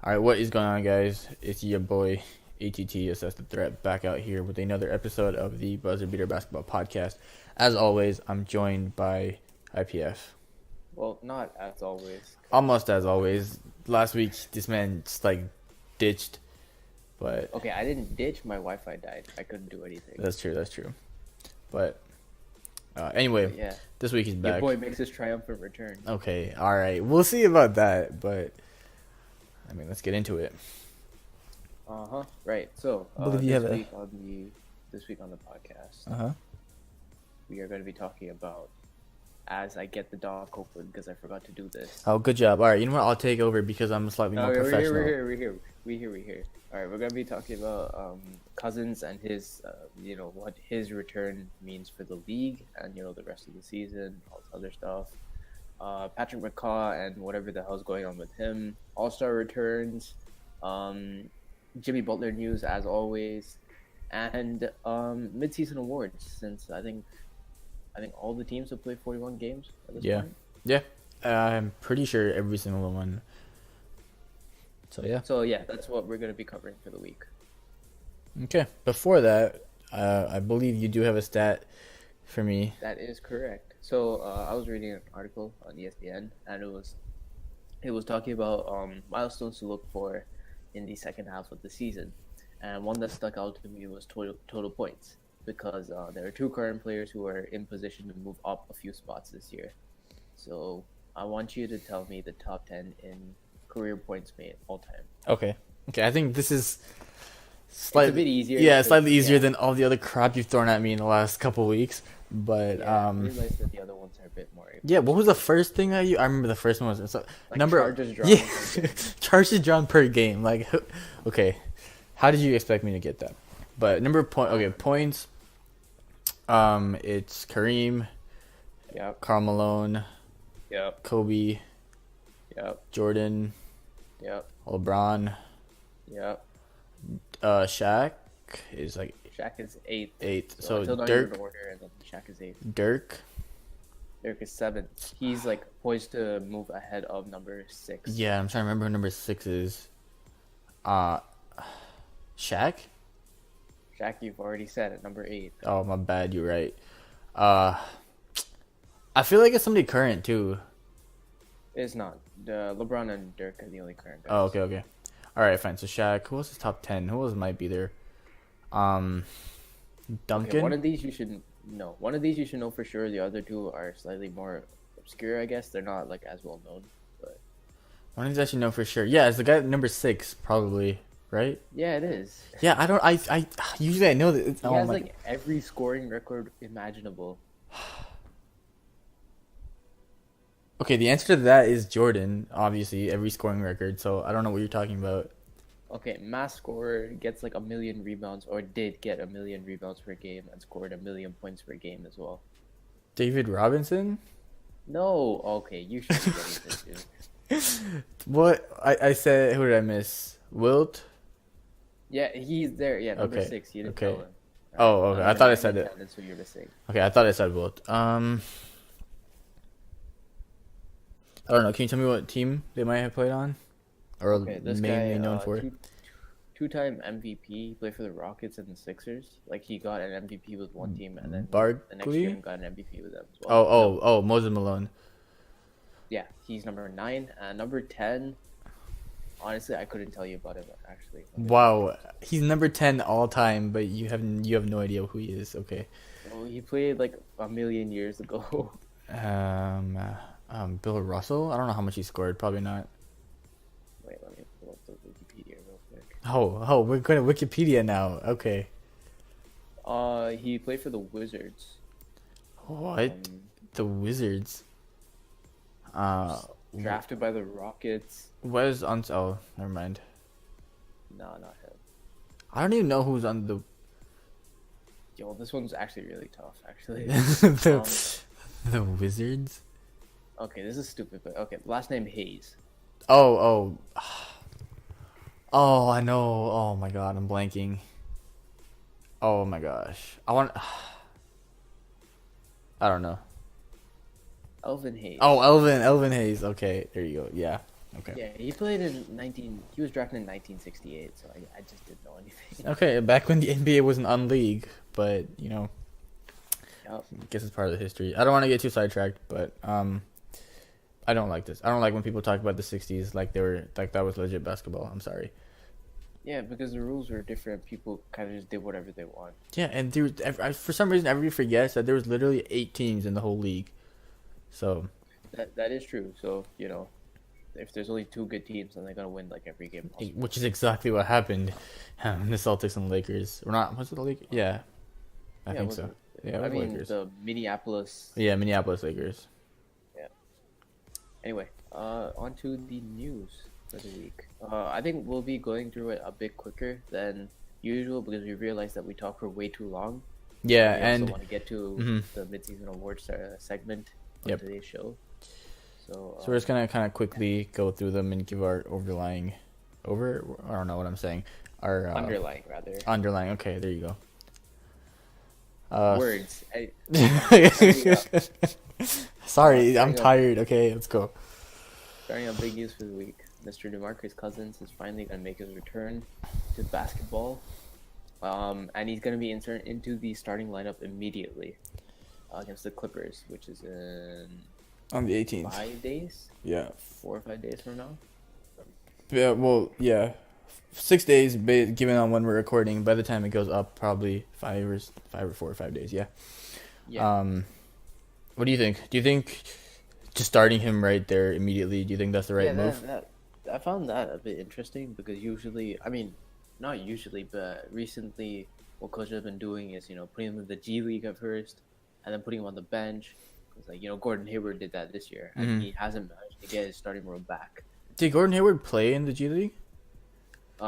All right, what is going on, guys? It's your boy ATT Assess the Threat back out here with another episode of the Buzzer Beater Basketball Podcast. As always, I'm joined by IPF. Well, not as always. Almost as always. Last week, this man just ditched, but Okay, I didn't ditch. My Wi-Fi died. I couldn't do anything. That's true. But anyway, But yeah, this week he's back. your boy makes his triumphant return. Okay, all right. We'll see about that, but I mean, let's get into it. Right. So this week on the podcast, we are going to be talking about as I get the dog open because I forgot to do this. Oh, good job. All right, you know what? I'll take over because I'm slightly more professional. We're here. All right, we're going to be talking about Cousins and his, what his return means for the league and, the rest of the season, all this other stuff. Patrick McCaw and whatever the hell's going on with him. All-Star returns. Jimmy Butler news as always. And midseason awards since I think all the teams have played 41 games at this point. Yeah. I'm pretty sure every single one. So yeah, that's what we're going to be covering for the week. Okay. Before that, I believe you do have a stat for me. That is correct. So I was reading an article on ESPN, and it was talking about milestones to look for in the second half of the season, and one that stuck out to me was total points, because there are two current players who are in position to move up a few spots this year. So I want you to tell me the top 10 in career points made all time. Okay. I think this is It's a bit easier. Yeah, slightly easier than all the other crap you've thrown at me in the last couple weeks. But I realized that the other ones are a bit more. Yeah, what was the first thing that I remember the first one was charges drawn. Yeah, charges drawn per game. Okay, how did you expect me to get that? But points. It's Kareem. Yep. Karl Malone. Yep. Kobe. Yep. Jordan. Yep. LeBron. Yep. Shaq is Shaq is eighth. So Dirk. Order, and then Shaq is eighth. Dirk is seventh. He's poised to move ahead of number 6. Yeah, I'm trying to remember who number 6 is. Shaq, you've already said it. Number 8. Oh, my bad. You're right. I feel like it's somebody current too. It's not. LeBron and Dirk are the only current guys. Oh, okay. All right, fine. So Shaq. Who else is top 10? Who else might be there? Duncan. Okay, one of these you should know. One of these you should know for sure. The other two are slightly more obscure, I guess. They're not as well known. But one of these I should know for sure. Yeah, it's the guy number 6, probably. Right? Yeah, it is. Yeah, I usually I know that. He has every scoring record imaginable. Okay, the answer to that is Jordan. Obviously, every scoring record. So I don't know what you're talking about. Okay, mass scorer gets 1 million rebounds, or did get 1 million rebounds per game, and scored 1 million points per game as well. David Robinson? No. Okay, you should be getting this, dude. What? I said, who did I miss? Wilt? Yeah, he's there. Yeah, number 6. You didn't tell him. Right. Oh, okay. I thought I said it. That's what you're missing. Okay, I thought I said Wilt. I don't know. Can you tell me what team they might have played on? Or this mainly guy, known for? Two-time MVP. He played for the Rockets and the Sixers. He got an MVP with one team, and then Barkley? the next year he got an MVP with them as well. Oh, Moses Malone. Yeah, he's number 9. Number 10, honestly, I couldn't tell you about him, actually. Wow. He's number 10 all time, but you have no idea who he is. Okay. Oh, he played 1 million years ago. Bill Russell? I don't know how much he scored. Probably not. Wait, let me pull up the Wikipedia real quick. Oh, we're going to Wikipedia now. Okay. He played for the Wizards. What? The Wizards? Drafted by the Rockets. Oh, never mind. No, not him. I don't even know who's on the... Yo, this one's actually really tough, actually. The Wizards? Okay, this is stupid, but okay. Last name Hayes. Oh, I know. Oh my god, I'm blanking. Oh my gosh. I don't know. Elvin Hayes. Oh, Elvin Hayes. Okay, there you go. Yeah. Okay. Yeah, he played in 19. He was drafted in 1968, so I just didn't know anything. Okay, back when the NBA wasn't on league, but Yep. I guess it's part of the history. I don't want to get too sidetracked, but I don't like this. I don't like when people talk about the '60s like that was legit basketball. I'm sorry. Yeah, because the rules were different. People kind of just did whatever they want. Yeah, and for some reason everybody forgets that there was literally 8 teams in the whole league. So That is true. So if there's only 2 good teams, then they're gonna win like every game possible. which is exactly what happened. The Celtics and Lakers. Or not? Was it the Lakers? Yeah, I think so. Yeah, I mean Lakers. the Minneapolis. Yeah, Minneapolis Lakers. Yeah. Anyway, on to the news for the week. I think we'll be going through it a bit quicker than usual because we realized that we talk for way too long. Yeah, We and also want to get to the midseason awards segment of today's show. So we're just gonna kind of quickly go through them and give our I don't know what I'm saying. Our underlying rather. Underlying. Okay, there you go. Words. Sorry, I'm tired. Okay, let's go. Starting on big news for the week. Mr. Demarcus Cousins is finally going to make his return to basketball. And he's going to be inserted into the starting lineup immediately against the Clippers, which is in On the 18th. 5 days? Yeah. 4 or 5 days from now? Yeah, well, yeah. 6 days, given on when we're recording. By the time it goes up, probably 5 or 4 or 5 days, yeah. What do you think? Do you think just starting him right there immediately, do you think that's the right move? I found that a bit interesting because usually, I mean, not usually, but recently what Coach has been doing is, putting him in the G League at first and then putting him on the bench. It's like, Gordon Hayward did that this year and he hasn't managed to get his starting role back. Did Gordon Hayward play in the G League?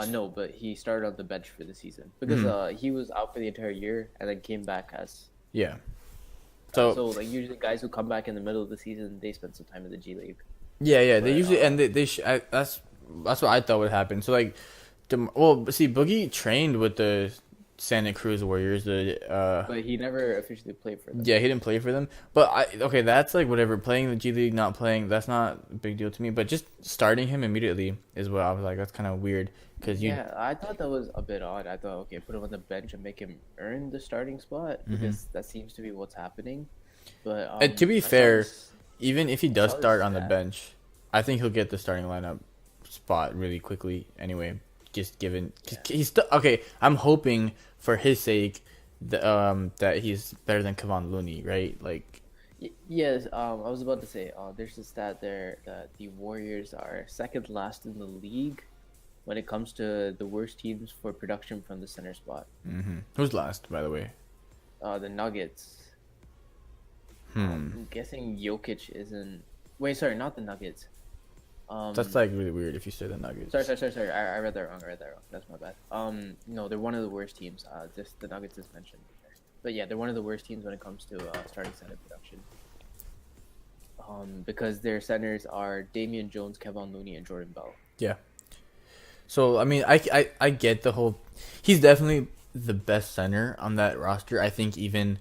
No, but he started on the bench for the season because he was out for the entire year and then came back as... Yeah. So like usually guys who come back in the middle of the season, they spend some time in the G League. Yeah, they usually and that's what I thought would happen. So like, Boogie trained with the Santa Cruz Warriors. But he never officially played for them. Yeah, he didn't play for them. But that's like whatever. Playing the G League, not playing, that's not a big deal to me. But just starting him immediately is what I was like. That's kind of weird Yeah, I thought that was a bit odd. I thought, okay, put him on the bench and make him earn the starting spot because that seems to be what's happening. But and to be fair, even if he does start on the bench, I think he'll get the starting lineup spot really quickly anyway. Just given he's still okay. I'm hoping for his sake that he's better than Kevon Looney, right? Like, yes. I was about to say, there's a stat there that the Warriors are second last in the league when it comes to the worst teams for production from the center spot. Who's last, by the way? The Nuggets. I'm guessing Jokic isn't. Wait, sorry, not the Nuggets. That's like really weird if you say the Nuggets. Sorry. I read that wrong. That's my bad. No, they're one of the worst teams. Just the Nuggets is mentioned. But yeah, they're one of the worst teams when it comes to starting center production. Because their centers are Damian Jones, Kevon Looney, and Jordan Bell. Yeah. So I mean, I get the whole. He's definitely the best center on that roster. I think even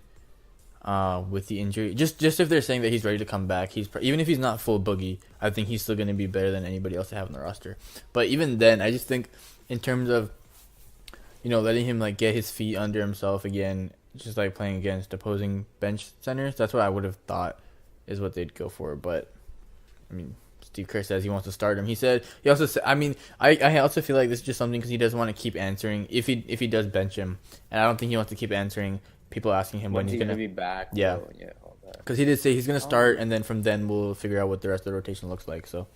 with the injury, just if they're saying that he's ready to come back, even if he's not full Boogie, I think he's still going to be better than anybody else to have on the roster. But even then, I just think in terms of letting him like get his feet under himself again, just like playing against opposing bench centers, that's what I would have thought is what they'd go for. But I mean, Steve Kerr says he wants to start him. He also said, I mean, I also feel like this is just something because he doesn't want to keep answering if he does bench him, and I don't think he wants to keep answering people asking him when he's gonna be back. Yeah, all that. Because he did say he's gonna start, and then from then we'll figure out what the rest of the rotation looks like. So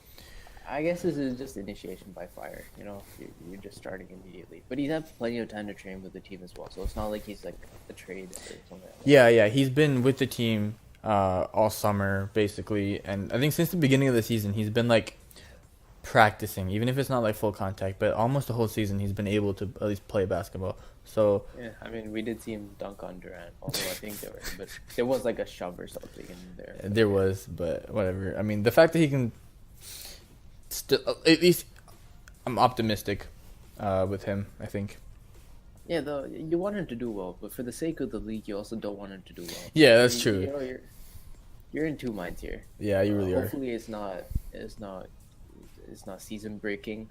I guess this is just initiation by fire. You're just starting immediately, but he's had plenty of time to train with the team as well. So it's not like he's like a trade or something like that. Yeah, he's been with the team all summer basically, and I think since the beginning of the season he's been like practicing, even if it's not like full contact, but almost the whole season he's been able to at least play basketball. So yeah, I mean, we did see him dunk on Durant, although I think there was like a shove or something in there. There was, but whatever. I mean, the fact that he can still, at least, I'm optimistic with him. I think. Yeah, you want him to do well, but for the sake of the league, you also don't want him to do well. Yeah, that's true. You're in two minds here. Yeah, you really are. Hopefully, it's not it's not season breaking.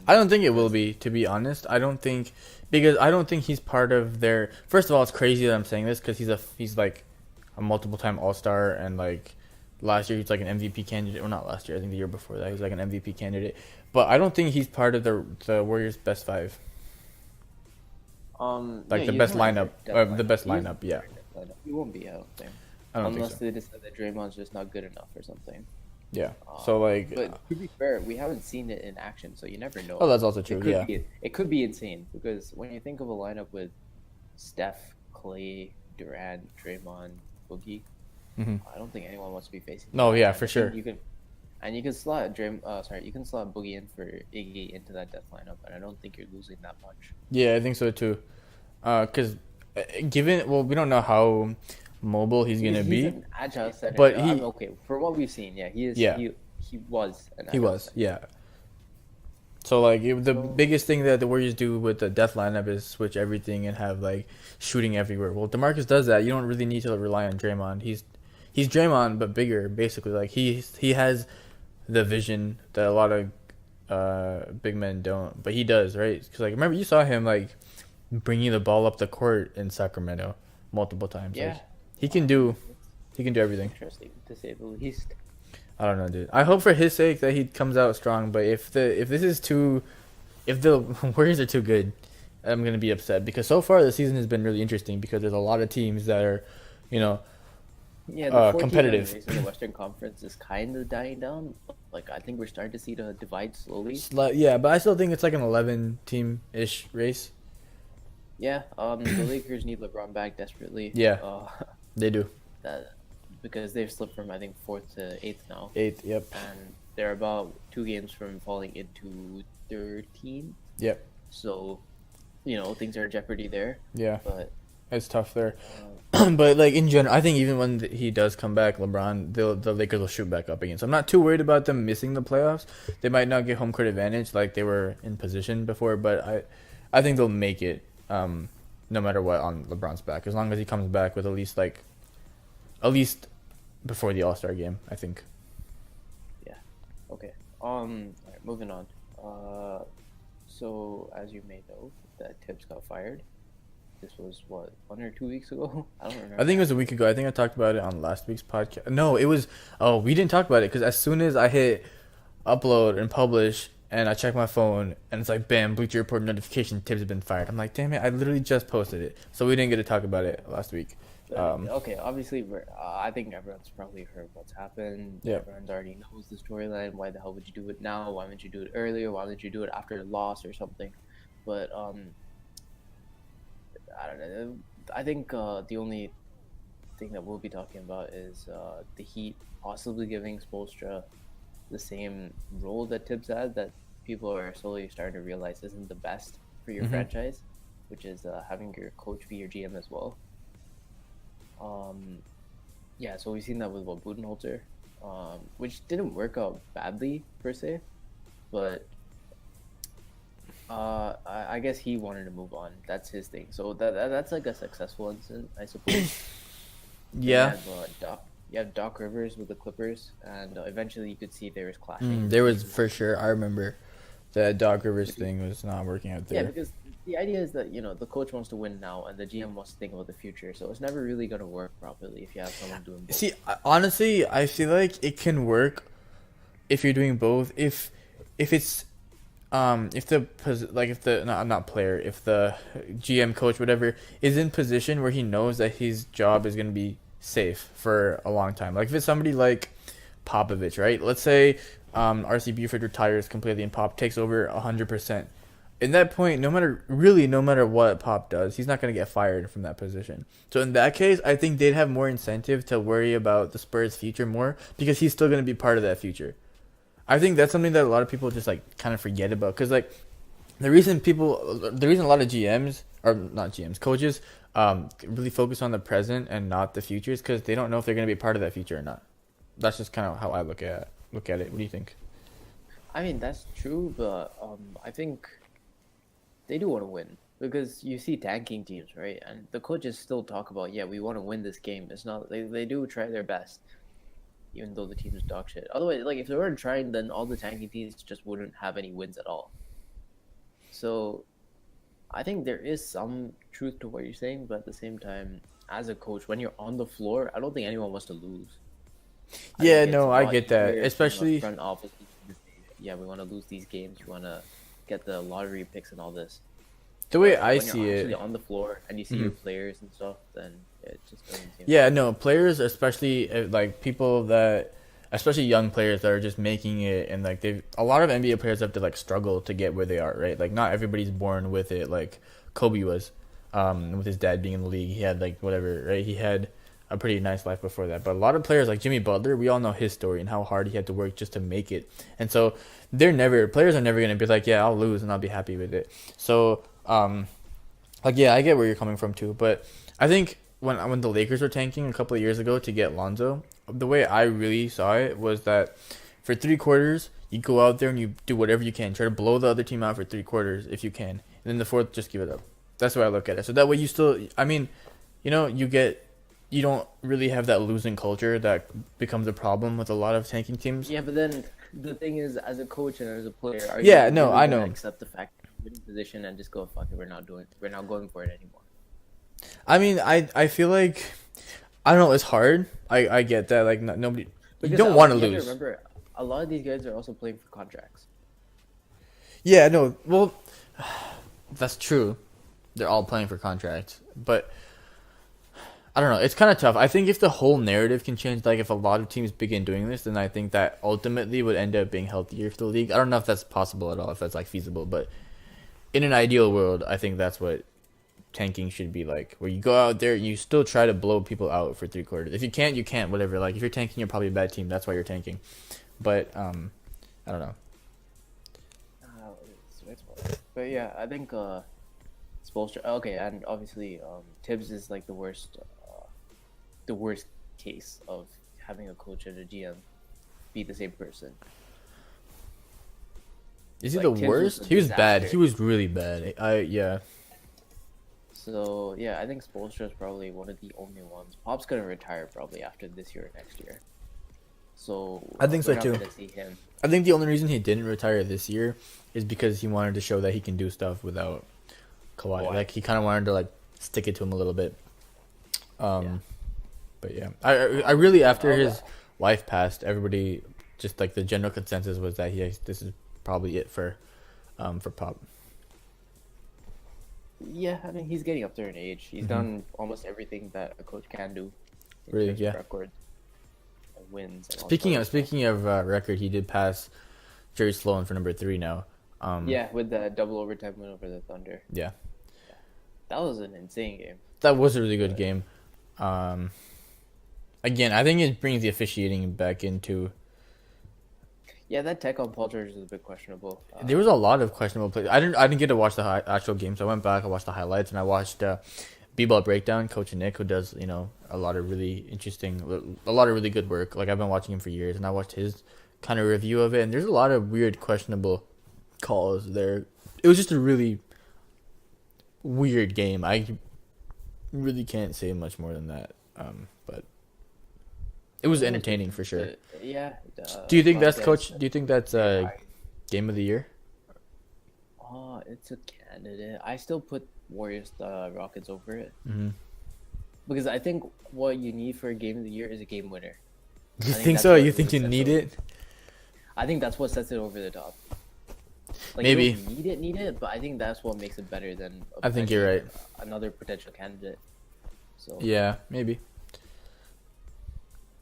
I don't think it will be, to be honest. I don't think he's part of their. First of all, it's crazy that I'm saying this because he's like a multiple time All Star, and like last year he's like an MVP candidate. Or not last year, I think the year before that he was like an MVP candidate. But I don't think he's part of the Warriors' best five. Like the best lineup, the best lineup. Yeah, he won't be out there unless they decide that Draymond's just not good enough or something. Yeah. So like, but to be fair, we haven't seen it in action, so you never know. Oh, that's also true. It could be insane because when you think of a lineup with Steph, Clay, Durant, Draymond, Boogie, I don't think anyone wants to be facing. No, yeah, for sure. You can slot you can slot Boogie in for Iggy into that death lineup, and I don't think you're losing that much. Yeah, I think so too. Because we don't know how mobile he's gonna be. An agile center, but okay for what we've seen. Yeah, he is. Yeah. He was. Yeah. So like the biggest thing that the Warriors do with the death lineup is switch everything and have like shooting everywhere. Well, Demarcus does that. You don't really need to rely on Draymond. He's Draymond but bigger, basically. Like he has the vision that a lot of big men don't, but he does, right? Because like remember you saw him like bringing the ball up the court in Sacramento multiple times. Yeah. Like, he can do everything. Interesting to say the least. I don't know, dude. I hope for his sake that he comes out strong. But if the Warriors are too good, I'm gonna be upset because so far the season has been really interesting because there's a lot of teams that are, the competitive. In the Western Conference is kind of dying down. Like I think we're starting to see the divide slowly. Yeah, but I still think it's like an 11 team ish race. Yeah, the Lakers need LeBron back desperately. Yeah, they do. Because they've slipped from I think 4th to 8th now. 8th, yep. And they're about 2 games from falling into 13th. Yep. So, things are in jeopardy there. Yeah. But it's tough there. But like in general, I think even when he does come back, LeBron, the Lakers will shoot back up again. So I'm not too worried about them missing the playoffs. They might not get home court advantage like they were in position before, but I think they'll make it. No matter what on LeBron's back, as long as he comes back with at least before the All-Star game, I think. Yeah. Okay. All right, moving on. So as you may know, that Tibbs got fired. This was 1 or 2 weeks ago. I don't remember. I think it was a week ago. I think I talked about it on last week's podcast. No, it was. Oh, we didn't talk about it because as soon as I hit upload and publish. And I check my phone, and it's like, bam, Bleacher Report notification, Tibbs has been fired. I'm like, damn it, I literally just posted it. So we didn't get to talk about it last week. Okay, obviously, I think everyone's probably heard what's happened. Yeah. Everyone's already knows the storyline. Why the hell would you do it now? Why wouldn't you do it earlier? Why wouldn't you do it after a loss or something? But, I don't know. I think the only thing that we'll be talking about is the Heat possibly giving Spoelstra the same role that Tibbs had that people are slowly starting to realize isn't the best for your franchise, which is having your coach be your GM as well. So we've seen that with Budenholzer, which didn't work out badly per se, but I guess he wanted to move on. That's his thing. So that's like a successful incident, I suppose. Yeah. You have Doc Rivers with the Clippers, and eventually you could see there was clashing. There was for sure. I remember the Doc Rivers thing was not working out there. Yeah, because the idea is that the coach wants to win now, and the GM wants to think about the future. So it's never really gonna work properly if you have someone doing both. See, honestly, I feel like it can work if you're doing both. If it's if the GM coach whatever is in position where he knows that his job is gonna be safe for a long time. Like if it's somebody like Popovich, right? Let's say RC Buford retires completely and Pop takes over 100%. In that point, no matter what Pop does, he's not going to get fired from that position. So in that case, I think they'd have more incentive to worry about the Spurs' future more because he's still going to be part of that future. I think that's something that a lot of people just like kind of forget about because like the reason a lot of GMs or not GMs, coaches really focus on the present and not the future is because they don't know if they're going to be part of that future or not. That's just kind of how I look at it. What do you think? I mean, that's true, but I think they do want to win because you see tanking teams, right? And the coaches still talk about, we want to win this game. It's not they do try their best, even though the team's dog shit. Otherwise, like if they weren't trying, then all the tanking teams just wouldn't have any wins at all. So I think there is some truth to what you're saying, but at the same time, as a coach, when you're on the floor, I don't think anyone wants to lose. Yeah, no, I get that. Especially front office. Yeah, we want to lose these games. We want to get the lottery picks and all this. The way But I when see you're it, actually on the floor and you see your players and stuff, then it just doesn't seem. yeah, no, players, especially like people that, especially young players that are just making it, and like a lot of NBA players have to like struggle to get where they are, right? Like not everybody's born with it. Like Kobe was, with his dad being in the league, he had like whatever, right? He had a pretty nice life before that. But a lot of players like Jimmy Butler, we all know his story and how hard he had to work just to make it. And so players are never gonna be like, yeah, I'll lose and I'll be happy with it. So like yeah, I get where you're coming from too, but I think when the Lakers were tanking a couple of years ago to get Lonzo, the way I really saw it was that for 3 quarters you go out there and you do whatever you can, try to blow the other team out for 3 quarters if you can, and then the fourth just give it up. That's the way I look at it. So that way you still, I mean, you know, you don't really have that losing culture that becomes a problem with a lot of tanking teams. Yeah, but then the thing is, as a coach and as a player, are Yeah, you no, really I gonna know. accept the fact that you're in a position and just go, fuck it, we're not going for it anymore. I mean, I feel like, I don't know, it's hard. I get that. Like nobody, you Because don't want to you have lose. remember, a lot of these guys are also playing for contracts. Yeah, no, well, that's true. They're all playing for contracts, but I don't know. It's kind of tough. I think if the whole narrative can change, like if a lot of teams begin doing this, then I think that ultimately would end up being healthier for the league. I don't know if that's possible at all, if that's like feasible, but in an ideal world, I think that's what tanking should be like, where you go out there and you still try to blow people out for 3 quarters. If you can't, you can't, whatever. Like if you're tanking, you're probably a bad team. That's why you're tanking. But I don't know. But yeah, I think Spoelstra. Okay, and obviously Tibbs is like the worst case of having a coach and a GM be the same person. Is he Like, the Tibbs was worst? a He was bad. disaster. He was really bad. Yeah. So yeah, I think Spoelstra is probably one of the only ones. Pop's gonna retire probably after this year or next year. So I think so we're not too. gonna see him. I think the only reason he didn't retire this year is because he wanted to show that he can do stuff without Kawhi. Kawhi. Like he kind of wanted to like stick it to him a little bit. Yeah. But yeah, I really after Oh, his wife passed, everybody just like the general consensus was that this is probably it for Pop. Yeah, I mean he's getting up there in age. He's done almost everything that a coach can do. In Really, terms of yeah. record and wins. And all Speaking sorts of record, he did pass Jerry Sloan for number 3 now. yeah, with the double overtime win over the Thunder. Yeah, That was an insane game. that was a really good game. Again, I think it brings the officiating back into. Yeah, that tech on Paul George is a bit questionable. There was a lot of questionable plays. I didn't get to watch the actual game, so I went back. I watched the highlights and I watched B-ball breakdown. Coach Nick, who does a lot of really good work. Like I've been watching him for years, and I watched his kind of review of it. And there's a lot of weird, questionable calls there. It was just a really weird game. I really can't say much more than that. But it was entertaining for sure. Yeah. Do you think that's Rockets- coach? Do you think that's game of the year? Oh, it's a candidate. I still put Warriors Rockets over it Mm-hmm. because I think what you need for a game of the year is a game winner. You think think that's so? what You really think you sets need it. it? I think that's what sets it over the top. Like, Maybe. you don't need it, but I think that's what makes it better than. I think you're right. Another potential candidate. So Yeah, maybe.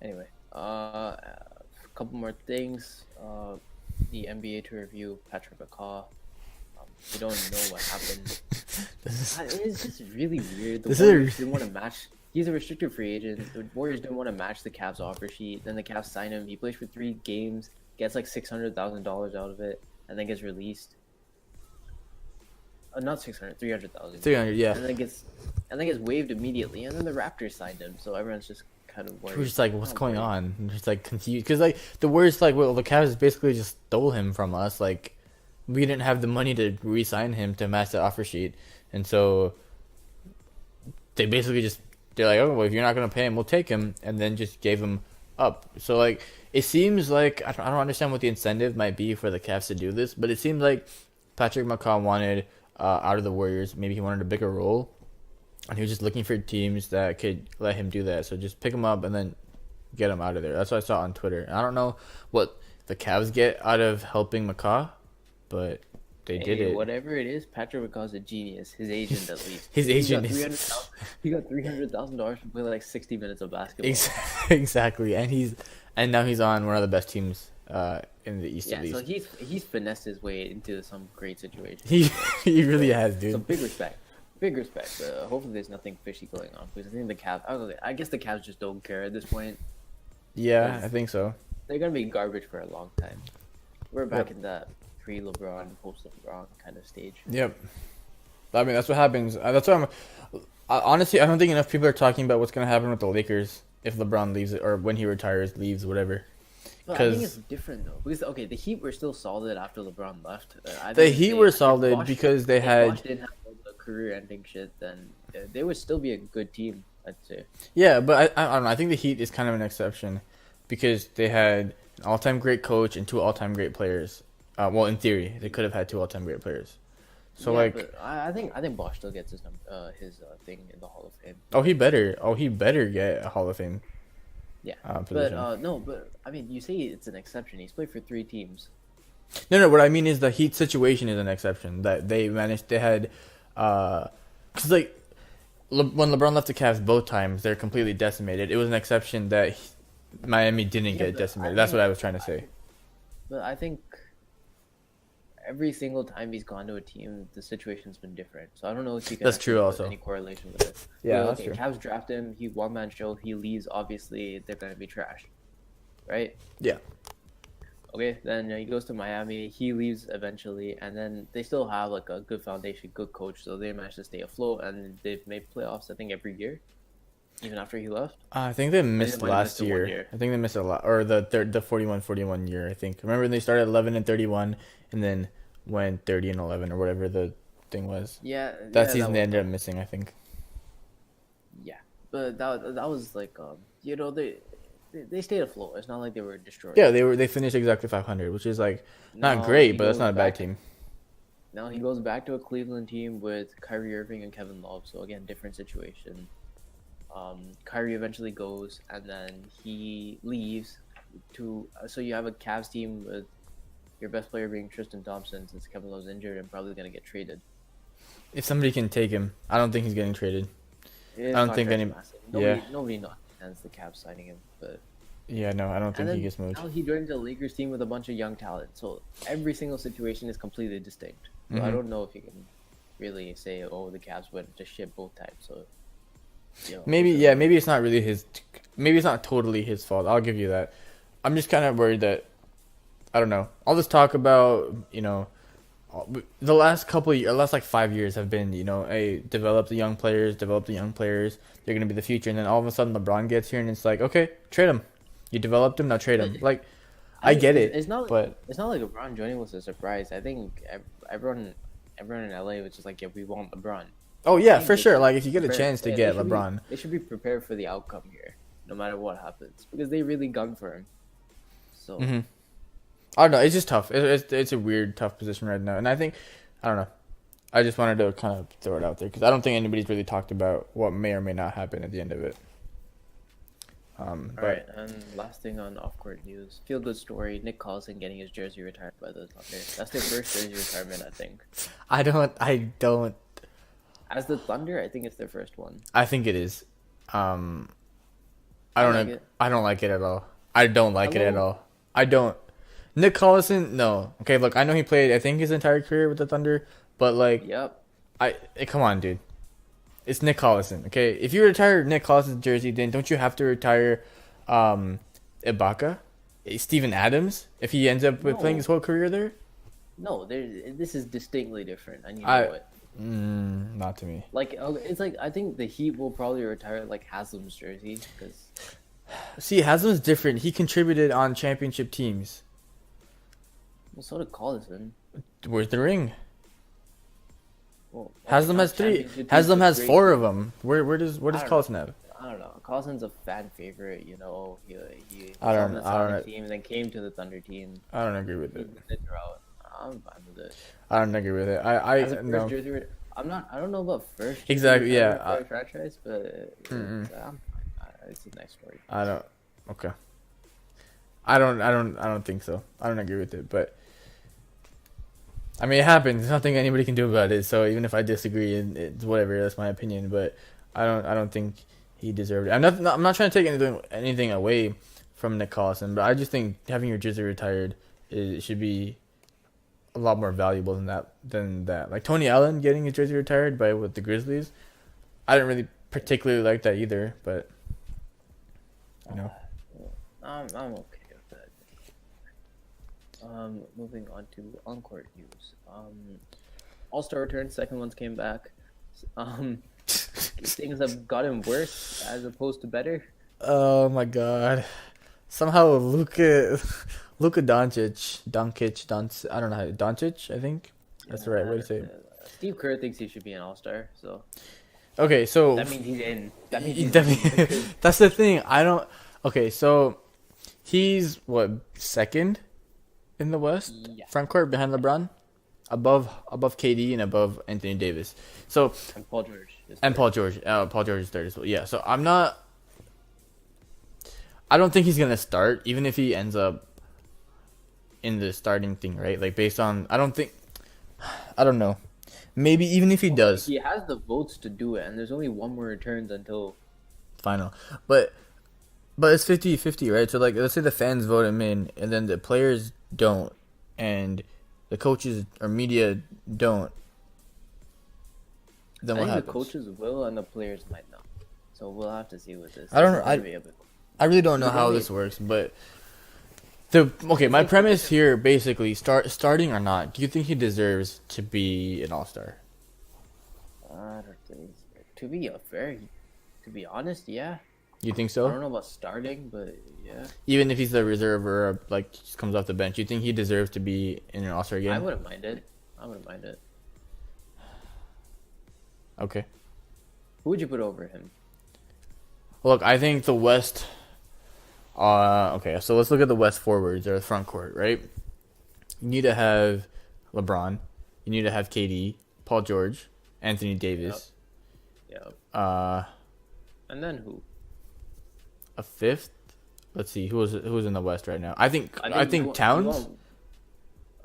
anyway, a couple more things. The NBA to review Patrick McCaw. We don't know what happened. It's just really weird. The This Warriors is- didn't want to match. He's a restricted free agent. The Warriors didn't want to match the Cavs offer sheet. Then the Cavs sign him. He plays for 3 games, gets like $600,000 out of it, and then gets released. Not 600, 300,000. 300, yeah. And then gets waived immediately. And then the Raptors signed him. So everyone's just kind of worried. We're just like, what's Not going worried. on? And just like confused because like the Warriors like, well, the Cavs basically just stole him from us. Like we didn't have the money to re-sign him to match the offer sheet, and so they're like, oh well, if you're not gonna pay him, we'll take him, and then just gave him up. So like it seems like I don't understand what the incentive might be for the Cavs to do this, but it seems like Patrick McCaw wanted out of the Warriors. Maybe he wanted a bigger role, and he was just looking for teams that could let him do that. So just pick him up and then get him out of there. That's what I saw on Twitter. I don't know what the Cavs get out of helping McCaw, but they did it. Whatever it is, Patrick McCaw's a genius. His agent, at least. His agent he got $300,000 to play like 60 minutes of basketball. Exactly, and now he's on one of the best teams in the East, at least. So he's finessed his way into some great situation. He really has, dude. So big respect. Hopefully there's nothing fishy going on, because I think the Cavs. I guess the Cavs just don't care at this point. Yeah, I think so. They're gonna be garbage for a long time. We're back in that pre-LeBron, post-LeBron kind of stage. Yep. I mean, that's what happens. That's why honestly, I don't think enough people are talking about what's gonna happen with the Lakers if LeBron leaves or when he retires, leaves, whatever. But I think it's different though, because the Heat were still solid after LeBron left. The Heat were solid because they had. Bosh didn't have the career-ending shit, then they would still be a good team, I'd say. Yeah, but I don't know. I think the Heat is kind of an exception because they had an all-time great coach and two all-time great players. Well, in theory, they could have had two all-time great players. So but I think Bosh still gets his thing in the Hall of Fame. Oh, he better get a Hall of Fame. Yeah, position. but I mean, you say it's an exception. He's played for 3 teams. No. What I mean is the Heat situation is an exception that they managed. They had, because like when LeBron left the Cavs both times, they're completely decimated. It was an exception that Miami didn't get decimated. That's what I was trying to say. But I think every single time he's gone to a team, the situation's been different. So I don't know if you can. That's true. Also, any correlation with it. Yeah, that's true. Cavs draft him. He one-man show. He leaves. Obviously, they're gonna be trash, right? Yeah. Okay, then he goes to Miami. He leaves eventually, and then they still have like a good foundation, good coach, so they managed to stay afloat, and they've made playoffs. I think every year, even after he left. I think they missed last year. I think they missed a lot, or the 41-41 year. I think. Remember they started 11-31, and then went 30-11 or whatever the thing was. Yeah, that season they ended up missing. I think. Yeah, but that was like they stayed afloat. It's not like they were destroyed. Yeah, they finished exactly 500, which is like not great, but that's not a bad team. Now he goes back to a Cleveland team with Kyrie Irving and Kevin Love. So again, different situation. Kyrie eventually goes, and then he leaves so you have a Cavs team with your best player being Tristan Thompson, since Kevin Love's injured and probably going to get traded. If somebody can take him, I don't think he's getting traded. I don't think any. Nobody understands the Cavs signing him, but yeah, no, I don't think he gets moved. Now he joins a Lakers team with a bunch of young talent, so every single situation is completely distinct. So I don't know if you can really say, the Cavs went to shit both times. So maybe it's not really his. Maybe it's not totally his fault. I'll give you that. I'm just kind of worried that I don't know. All this talk about the last last like 5 years have been develop the young players. They're gonna be the future, and then all of a sudden LeBron gets here, and it's like, okay, trade him. You developed him, now trade him. Like, I get it. It's not like LeBron joining was a surprise. I think everyone in LA was just like, yeah, we want LeBron. Oh yeah, for sure. Like if you get a chance to get LeBron, they should be prepared for the outcome here, no matter what happens, because they really gunned for him. So. Mm-hmm. I don't know. It's just tough. It's a weird, tough position right now, and I think I don't know. I just wanted to kind of throw it out there because I don't think anybody's really talked about what may or may not happen at the end of it. All right, and last thing on off-court news, feel-good story: Nick Collison getting his jersey retired by the Thunder. That's their first jersey retirement, I think. I don't. As the Thunder, I think it's their first one. I think it is. I don't know. I don't like it at all. I don't like it at all. I don't. Nick Collison, no. Okay, look, I know he played, I think, his entire career with the Thunder, but like, yep. Come on, dude. It's Nick Collison, okay? If you retire Nick Collison's jersey, then don't you have to retire Ibaka? Steven Adams, if he ends up playing his whole career there? No, this is distinctly different, and you know it. Not to me. Like, it's like, I think the Heat will probably retire like Haslam's jersey, because... See, Haslam's different. He contributed on championship teams. Well, so did Collison. Where's the ring? Well, Haslam has 3. Haslam has 4 of them. What does Collison have? I don't know. Cousins a fan favorite. You know, he was I on don't. the I Sonic don't. team, then came to the Thunder team. I don't agree with He it. did the drought. I'm fine with it. I don't agree with it. As a I first no. jersey, I'm not. I don't know about first jersey Exactly. Yeah. retirement for a franchise, but Mm-mm. I'm fine. It's a nice story. I don't. Okay. I don't think so. I don't agree with it, but I mean, it happens. There's nothing anybody can do about it. So even if I disagree, it's whatever. That's my opinion. But I don't think he deserved it. I'm not trying to take anything away from Nick Collison, but I just think having your jersey retired should be a lot more valuable than that. Like Tony Allen getting his jersey retired with the Grizzlies, I didn't really particularly like that either. But you know, I'm okay with that. Moving on to on-court news. All-Star returns, second ones came back. Things have gotten worse as opposed to better. oh my God, somehow Luka Doncic, I don't know how Doncic. I think that's the right way to say it. Steve Kerr thinks he should be an All-Star, so Okay, so that means he's in. That means he's definitely, in. that's the thing. I don't. Okay, so he's what, second in the West, Yeah. front court behind LeBron, above KD and above Anthony Davis. So And Paul George. and Paul George. Paul George is third as well. Yeah. So I'm not. I don't think he's gonna start, even if he ends up in the starting thing, right? Like based on, I don't think. I don't know. Maybe even if he does, He has the votes to do it, and there's only one more returns until final. But it's 50-50, right? So like let's say the fans vote him in and then the players don't and the coaches or media don't. Then what I think happens? the coaches will and the players might not. So we'll have to see with this. I don't know. It's gonna be a bit- I really don't know They're how gonna this works, but my premise here basically starting or not, do you think he deserves to be an All-Star? I don't think. To be honest, yeah. You think I so? don't know about starting, but yeah. Even if he's the reserve or like just comes off the bench, you think he deserves to be in an All-Star game? I wouldn't mind it. Okay. Who would you put over him? Look, I think the West. Okay, so let's look at the West forwards or the front court, right? You need to have LeBron. You need to have KD, Paul George, Anthony Davis. Yep. And then who? a fifth. Let's see who's in the West right now. I think you Towns.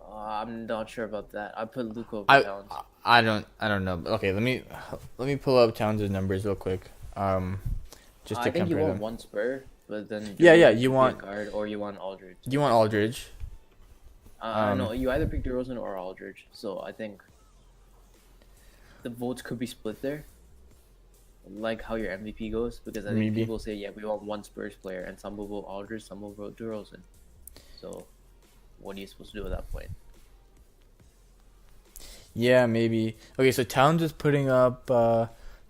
I'm not sure about that. I put Luka over I Towns. I don't know. Okay, let me pull up Towns' numbers real quick. Just to I think you compare want them. one Spur, but then Yeah, DeRozan you should be a want- guard or you want Aldridge. You want Aldridge? No, you either pick DeRozan or Aldridge. So I think the votes could be split there, like how your MVP goes. Because I think Maybe. people say, yeah, we want one Spurs player, and some will vote Aldridge, some will vote DeRozan. So, what are you supposed to do at that point? Yeah, maybe. Okay, so Towns is putting up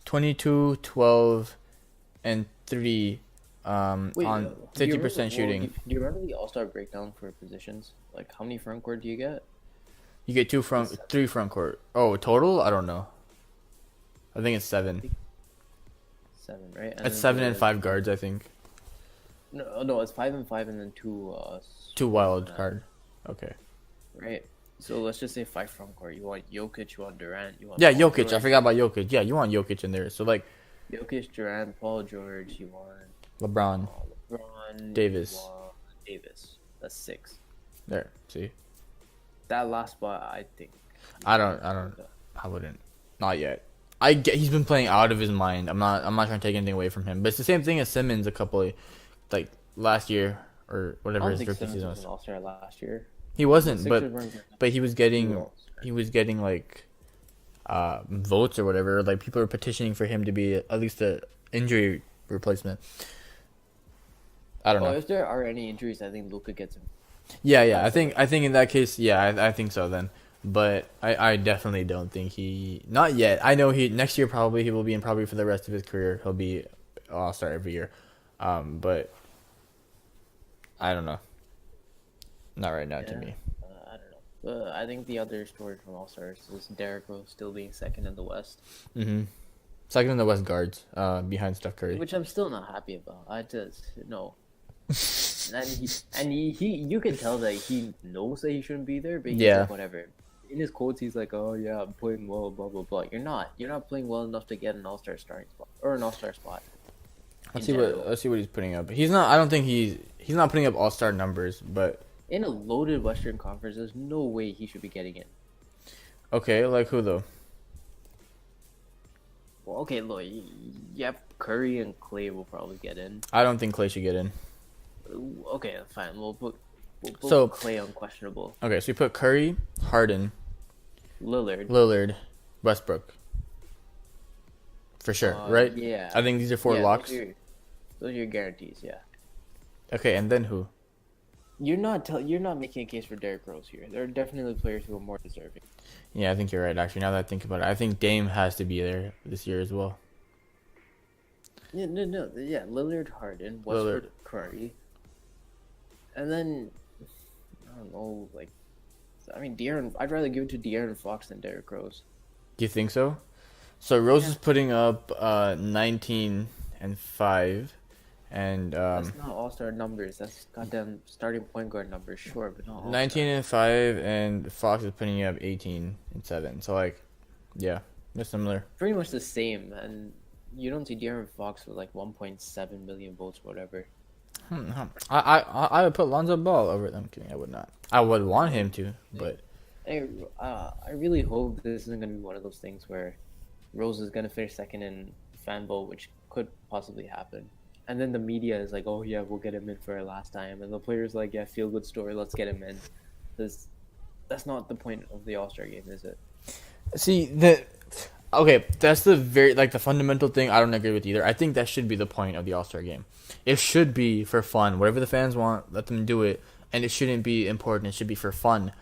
22, 12, and 3 on do you 50% remember- shooting. Do you remember the All Star breakdown for positions? Like, how many front court do you get? You get 3 front court. Oh, total? I don't know. I think it's 7. 7, right? And It's then 7 the- and 5 guards, I think. No, it's 5 and 5, and then 2. 2 wild card. Okay. Right. So let's just say 5 front court. You want Jokic, you want Durant, you want Yeah, Paul Jokic. I George. forgot about Jokic. Yeah, you want Jokic in there. So like Jokic, Durant, Paul George. You want LeBron LeBron, Davis. you want Davis. That's 6. there. See, That last spot, I think. I wouldn't. Not yet. He's been playing out of his mind. I'm not trying to take anything away from him. But it's the same thing as Simmons like last year or I whatever don't his think rookie Simmons season was was. an All-Star last year. He wasn't, Sixers weren't good. but he was getting like votes or whatever. Like people are petitioning for him to be at least a injury replacement. I don't know. If there are any injuries, I think Luka gets him. Yeah. I think in that case, yeah, I think so then. But I definitely don't think not yet. I know next year probably he will be, and probably for the rest of his career he'll be All-Star every year. But I don't know. Not right now to me. I don't know. But I think the other story from All Stars is Derrick Rose still being second in the West. Mhm. Second in the West guards, behind Steph Curry. which I'm still not happy about. I just no. And he you can tell that he knows that he shouldn't be there, but he's Yeah. like whatever. In his quotes, he's like, "Oh yeah, I'm playing well, blah blah blah." You're not. You're not playing well enough to get an all-star starting spot or an all-star spot. Let's in see what general. let's see what he's putting up. He's not. I don't think he's not putting up all-star numbers, but In a loaded Western Conference, there's no way he should be getting in. okay. Like who though? Well, okay, look, yeah, Curry and Clay will probably get in. I don't think Clay should get in. Okay, fine. We'll So- put Clay unquestionable. Okay, so we put Curry, Harden, Lillard. Lillard, Westbrook. For sure, right? Yeah. I think these are four Yeah, locks. Those are your guarantees. Yeah. Okay, and then who? You're not making a case for Derrick Rose here. There are definitely players who are more deserving. Yeah, I think you're right. Actually, now that I think about it, I think Dame has to be there this year as well. Yeah, no, yeah. Lillard, Harden, Westbrook, Curry, and then I don't know. Like, I mean, I'd rather give it to De'Aaron Fox than Derrick Rose. Do you think so? So Rose Yeah. is putting up 19 and 5, and That's not all-star numbers. That's goddamn starting point guard numbers, sure, but not all-star. 19 and 5, and Fox is putting up 18 and 7. So like, yeah, they're similar. Pretty much the same, and you don't see De'Aaron Fox with like 1.7 million votes, or whatever. I would put Lonzo Ball over them. Kidding, I would not. I would want him to, but I really hope this isn't going to be one of those things where Rose is going to finish second in fan vote, which could possibly happen. And then the media is like, oh, yeah, we'll get him in for our last time. And the players like, yeah, feel good story, let's get him in. That's not the point of the All-Star game, is it? see okay, that's the the fundamental thing I don't agree with either. I think that should be the point of the All-Star game. It should be for fun. Whatever the fans want, let them do it, and it shouldn't be important. It should be for fun.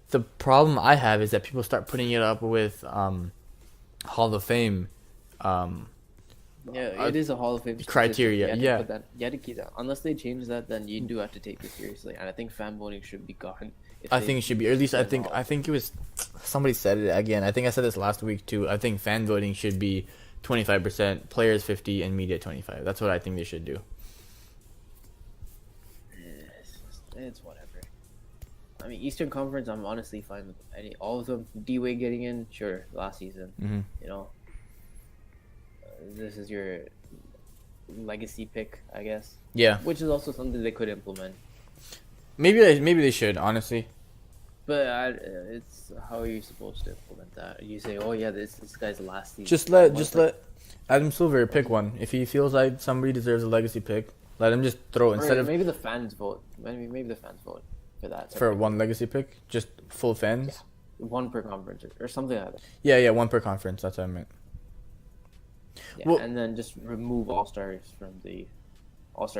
The problem I have is that people start putting it up with Hall of Fame Yeah, it is a Hall of Fame criteria, statistic. yeah. You have to keep that. Unless they change that, then you do have to take this seriously. And I think fan voting should be gone. I think it should be, or at least I think it was somebody said it again. I think I said this last week too. I think fan voting should be 25%, players 50, and media 25. That's what I think they should do. It's whatever. I mean, Eastern Conference, I'm honestly fine with all of them. D-Wade getting in, sure, last season. Mm-hmm. You know, this is your legacy pick, I guess. Yeah, Which is also something they could implement. maybe they should honestly. But it's how are you supposed to implement that? You say, oh yeah, this guy's last season. Just let Adam Silver pick one. If he feels like somebody deserves a legacy pick, let him just throw instead of maybe the fans vote. Maybe the fans vote for that. for one legacy pick, just full fans. One per conference or something like that. Yeah, one per conference. That's what I meant. Yeah, Well- and then just remove all-star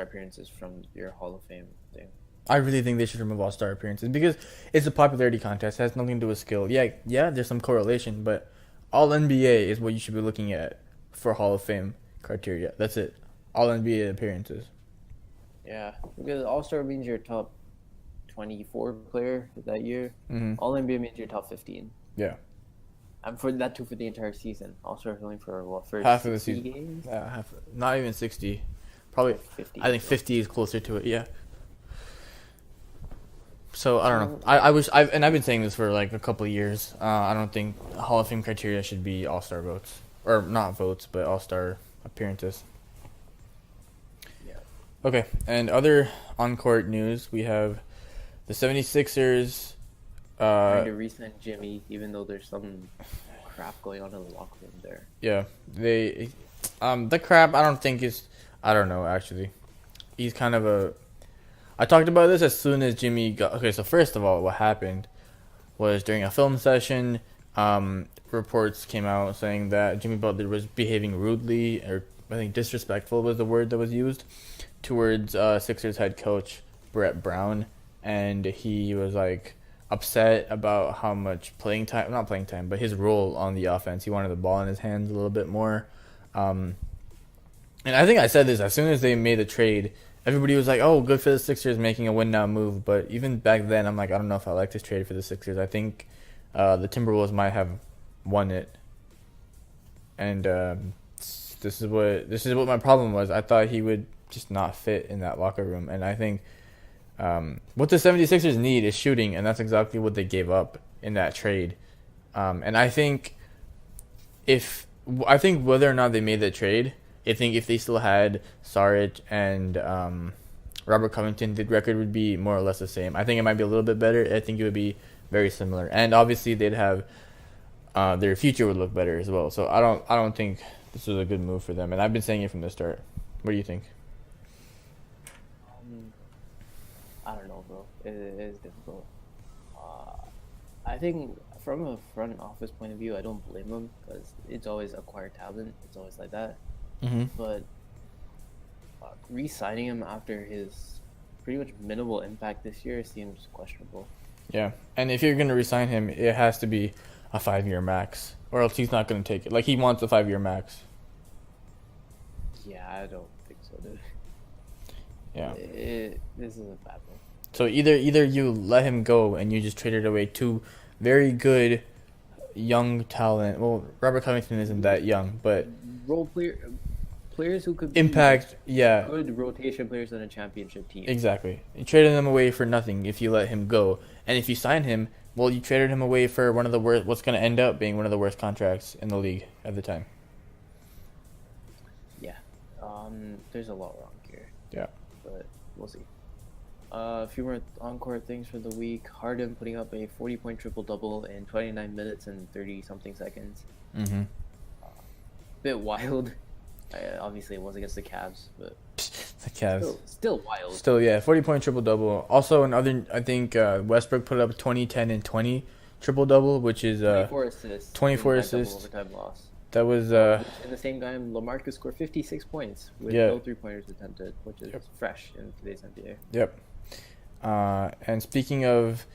appearances from your Hall of Fame thing. I really think they should remove all-star appearances because it's a popularity contest. It has nothing to do with skill. Yeah, there's some correlation, but all NBA is what you should be looking at for Hall of Fame criteria. That's it. All NBA appearances. Yeah, because all-star means your top 24 player that year. Mm-hmm. All NBA means your top 15. Yeah. And for that too for the entire season. All-star is only for what, for Half of the 60 season. games? Not even 60. Probably. 50. I think 50 is closer to it. Yeah. So I don't know. I've been saying this for like a couple of years. I don't think Hall of Fame criteria should be all-star votes, or not votes, but all-star appearances. Yeah. Okay, and other on-court news, we have the 76ers. Trying to re-sign Jimmy, even though there's some crap going on in the locker room there. Yeah, the crap. I don't know actually. He's kind of a. I talked about this as soon as Jimmy got. Okay, so first of all, what happened was during a film session, reports came out saying that Jimmy Butler was behaving rudely, or I think disrespectful was the word that was used, towards Sixers head coach Brett Brown, and he was like upset about how much not playing time, but his role on the offense. He wanted the ball in his hands a little bit more. And I think I said this as soon as they made the trade. Everybody was like, "Oh, good for the Sixers making a win now move." But even back then, I'm like, I don't know if I like this trade for the Sixers. I think the Timberwolves might have won it, and this is what my problem was. I thought he would just not fit in that locker room, and I think what the 76ers need is shooting, and that's exactly what they gave up in that trade. And I think whether or not they made the trade, I think if they still had Saric and Robert Covington, the record would be more or less the same. I think it might be a little bit better. I think it would be very similar, and obviously they'd have their future would look better as well. So I don't think this was a good move for them, and I've been saying it from the start. What do you think? I don't know, bro. It is difficult. I think from a front office point of view, I don't blame them because it's always acquired talent. It's always like that. Mm-hmm. But re-signing him after his pretty much minimal impact this year seems questionable. Yeah, and if you're going to resign him, it has to be a 5-year max, or else he's not going to take it. Like, he wants a 5-year max. Yeah, I don't think so, dude. Yeah. This is a bad one. So either you let him go and you just traded away two very good young talent. Well, Robert Covington isn't that young, but players who could impact, be yeah, good rotation players on a championship team. Exactly. You traded them away for nothing if you let him go, and if you sign him, well, you traded him away for one of the worst. What's going to end up being one of the worst contracts in the league at the time. Yeah, there's a lot wrong here. Yeah, but we'll see. A few more on-court things for the week. Harden putting up a 40-point triple-double in 29 minutes and 30-something seconds. Mm-hmm. Bit wild. Obviously, it was against the Cavs, but the Cavs still wild. Still, yeah, 40-point triple-double. Also, another, I think Westbrook put up 20, 10, and 20 triple-double, which is 24 assists. 24 assists. Overtime loss. That was in the same game, LaMarcus scored 56 points with no 3-pointers attempted, which is fresh in today's NBA. Yep. And speaking of,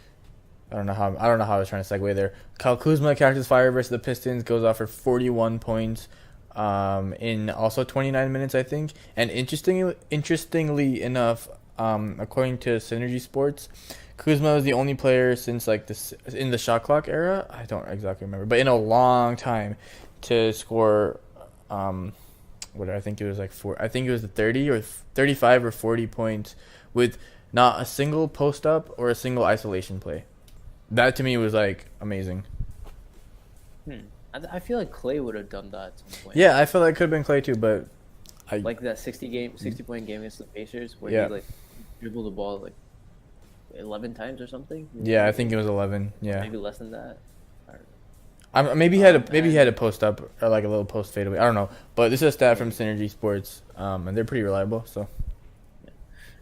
I don't know how I was trying to segue there. Kyle Kuzma, Cactus Fire versus the Pistons, goes off for 41 points in also 29 minutes, I think. And interestingly enough, according to Synergy Sports, Kuzma was the only player since like this in the shot clock era. I don't exactly remember, but in a long time to score. What I think it was like I think it was 30 or 35 or 40 points with not a single post up or a single isolation play. That to me was like amazing. I feel like Clay would have done that at some point. Yeah, I feel like it could have been Clay too, but like that 60-point game against the Pacers where he like dribbled the ball like 11 times or something. Yeah, I think it was 11. Yeah, maybe less than that. Maybe he had a post up or like a little post fadeaway. I don't know, but this is a stat from Synergy Sports, and they're pretty reliable. So.